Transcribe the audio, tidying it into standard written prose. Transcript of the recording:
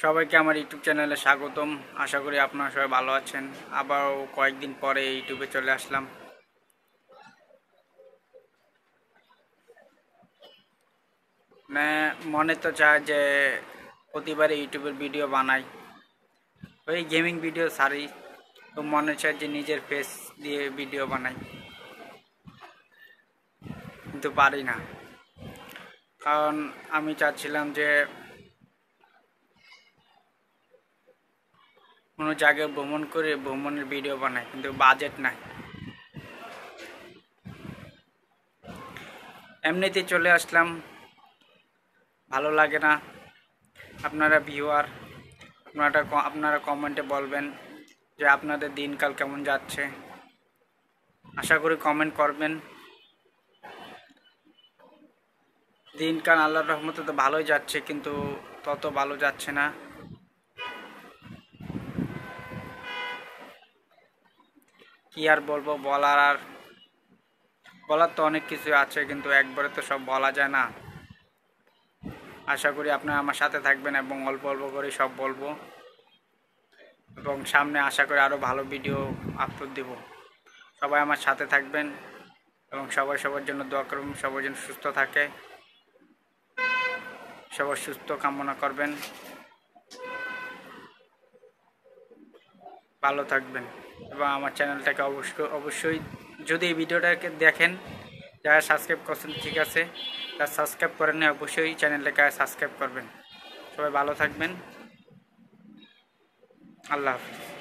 সবাইকে আমার ইউটিউব চ্যানেলে স্বাগতম। আশা করি আপনারা সবাই ভালো আছেন। আবারও কয়েকদিন পরে ইউটিউবে চলে আসলাম। মনে তো চায় যে প্রতিবারে ইউটিউবের ভিডিও বানাই, ওই গেমিং ভিডিও ছাড়ি, তো মনে চায় যে নিজের ফেস দিয়ে ভিডিও বানাই, কিন্তু পারি না। কারণ আমি চাচ্ছিলাম যে কোনো জায়গায় ভ্রমণ করে ভ্রমণের ভিডিও বানাই, কিন্তু বাজেট নাই। এমনিতেই চলে আসলাম, ভালো লাগে না। আপনারা ভিউয়ার, আপনারা কমেন্টে বলবেন যে আপনাদের দিনকাল কেমন যাচ্ছে। আশা করি কমেন্ট করবেন। দিনকাল আল্লাহর রহমতে তো ভালোই যাচ্ছে, কিন্তু তত ভালো যাচ্ছে না। কি আর বলবো, বলার তো অনেক কিছু আছে, কিন্তু একবারে তো সব বলা যায় না। আশা করি আপনারা আমার সাথে থাকবেন এবং অল্প অল্প করে সব বলবো, এবং সামনে আশা করি আরও ভালো ভিডিও আপলোড দেব। সবাই আমার সাথে থাকবেন এবং সবার জন্য দোয়া করবেন, সবার যেন সুস্থ থাকে, সবার সুস্থ কামনা করবেন। ভালো থাকবেন এবং আমার চ্যানেলটাকে অবশ্যই যদি এই ভিডিওটাকে দেখেন, যারা সাবস্ক্রাইব করছেন ঠিক আছে, যারা সাবস্ক্রাইব করেন না অবশ্যই চ্যানেলটাকে সাবস্ক্রাইব করবেন। সবাই ভালো থাকবেন। আল্লাহ হাফিজ।